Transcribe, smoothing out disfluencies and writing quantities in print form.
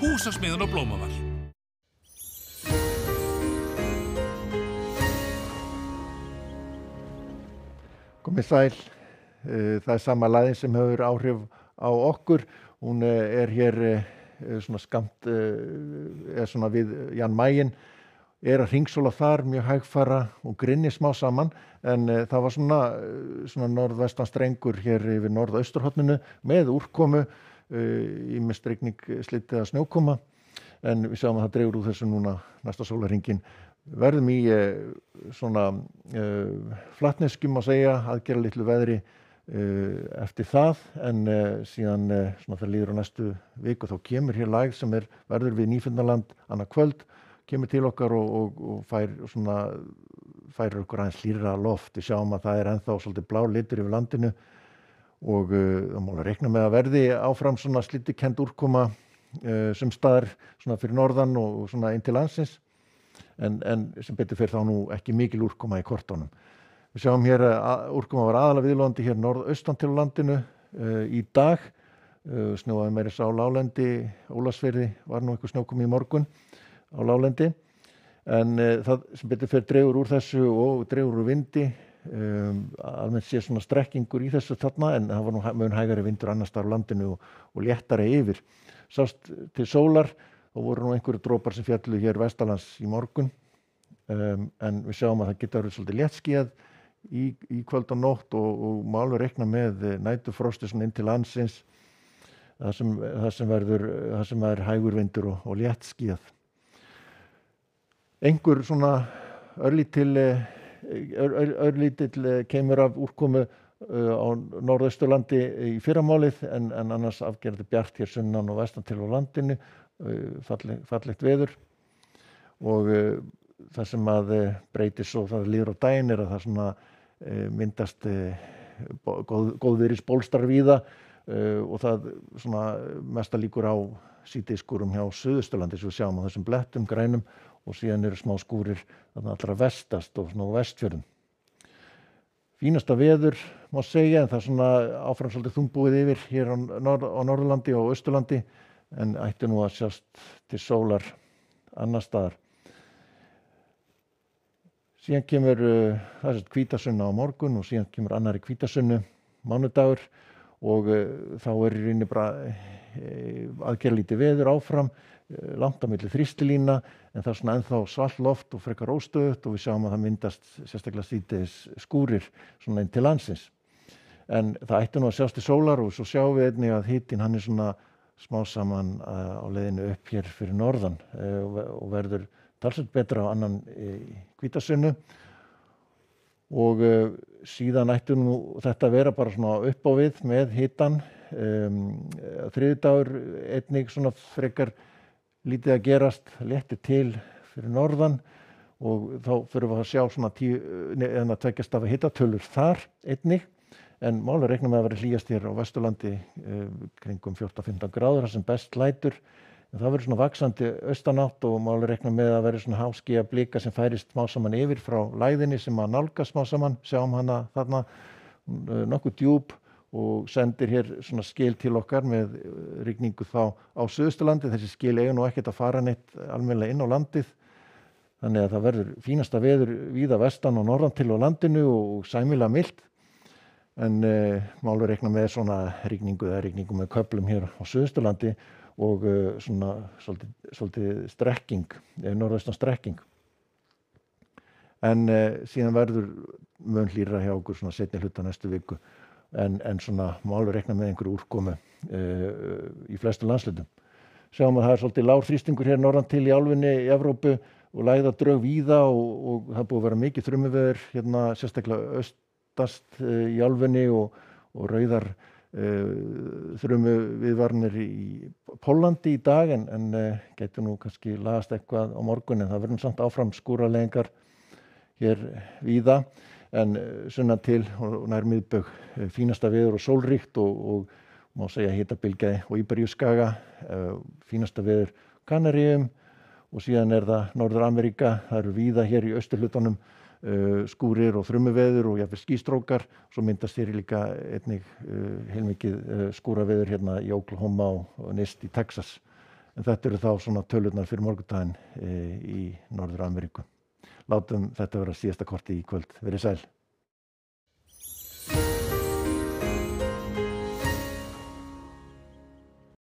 Húsasmiðjan og Blómaval. Komið sæl. Það sama lagið sem hefur áhrif á okkur. Hún hér svona skammt, svona við Jan Mayen, að hringsóla þar mjög hægfara og grynni smá saman, en það var svona norðvestan strengur hér yfir norðausturhorninu með úrkomu, ýmist rigning, slydda eða snjókoma, en við sjáum að það dregur úr þessu núna næsta sólarhringinn. Verðum í svona flatneskjum að segja, aðgera litlu veðri eftir það, en síðan svona þegar líður á næstu viku þá kemur hér lag sem verður við Nýfundnaland annað kvöld, kemur til okkar og færir okkur aðeins hlýrra loft. Við sjáum að það ennþá svolítið blár litur yfir landinu og það má alveg reikna með að verði áfram svona slyddukennd úrkoma sums staðar svona fyrir norðan og svona inn til landsins. En sem betur fer þá nú ekki mikil úrkoma í kortunum. Við sjáum hér að úrkoma var aðalega viðlóðandi hér norðaustan til landinu í dag. Snjóaði meira á láglendi, Ólafsfirði var nú eitthvað snjókomi í morgun á láglendi. En það sem betur fer dregur úr þessu og dregur úr vindi. Almennt sé svona strekkingur í þessu þarna, en það var nú mun hægari vindur annars staðar á landinu og léttari yfir. Sást til sólar. Og voru nú einhverju dropar sem fjallu hér vestanlands í morgun, en við sjáum að það getur verið svolítið léttskýjað í kvöld og nótt og má alveg reikna með næturfrosti svona inn til landsins, það sem er hægur vindur og léttskýjað. Einhver svona örlítill kemur af úrkomu á norðausturlandi í fyrramálið, en annars afgerandi bjart hér sunnan og vestan til á landinu. Fallegt veður og það sem að breytist svo það líður á daginn að það svona myndast góðviðrisbólstrar víða og það svona mesta líkur á síðdegisskúrum hjá Suðausturlandi sem við sjáum á þessum blettum grænum og síðan eru smá skúrir þarna allra vestast og svona á Vestfjörðum. Fínasta veður má segja, en það svona áfram svolítið þungbúið yfir hér á Norðurlandi og Austurlandi, en ætti nú að sjást til sólar annars staðar. Síðan kemur hvítasunna á morgun og síðan kemur annarri hvítasunnu mánudagur og þá í rauninni bara aðgera lítið veður áfram, langt á milli þrýstilína, en það svona ennþá svalt loft og frekar óstöðugt og við sjáum að það myndast sérstaklega síðdegis skúrir svona inn til landsins. En það ætti nú að sjást til sólar og svo sjáum við einnig að hitinn hann svona smá saman á leiðinu upp hér fyrir norðan og verður talsvert betra á annan hvítasunnu og síðan ætti nú þetta að vera bara svona upp á við með hitann. Þriðjudagur einnig svona frekar lítið að gerast, léttir til fyrir norðan og þá förum við að sjá svona 2 stafa hitatölur þar einnig. En máli reikna með að vera hlýjast hér á Vesturlandi kringum 14-15 gráður, það sem best lætur. En það verður svona vaxandi austanátt og máli reikna með að vera svona háskýja blika sem færist smá saman yfir frá lægðinni sem að nálgast smá saman. Sjáum hana þarna nokkuð djúp og sendir hér svona skil til okkar með rigningu þá á Suðausturlandi. Þessi skil eiga nú ekkert að fara neitt almennilega inn á landið. Þannig að það verður fínasta veður víða vestan og norðan til á landinu og sæmilega milt. En máli reikna með svona rigningu með köflum hér á Suðausturlandi og svona svolítið strekking, norðaustan strekking. En síðan verður mun hlýrra hjá okkur svona seinni hluta næstu viku, en svona máli reikna með einhverju úrkomu í flestum landshlutum. Sjáum að það svolítið lágur þrýstingur hér norðan til í álfunni í Evrópu og lægðadrög víða og það búið að vera mikið þrumuveður hérna sérstaklega í álfunni og rauðar þrumuviðvaranir í Póllandi í dag, en getur nú kannski lagast eitthvað á morgun, en það verður samt áfram skúraleiðingar hér víða, en sunnan til og nær miðbaug fínasta veður og sólríkt og má segja hitabylgja og Íberíuskaga, fínasta veður Kanaríum og síðan það Norður-Ameríka, það eru víða hér í austurhlutanum skúrir og þrumuveður og jafnvel skýstrókar. Svo myndast hér líka einnig heilmikið skúraveður hérna í Oklahoma og nyrst í Texas. En þetta eru þá svona tölurnar fyrir morgundaginn í Norður-Ameríku. Látum þetta vera síðasta kortið í kvöld. Verið sæl.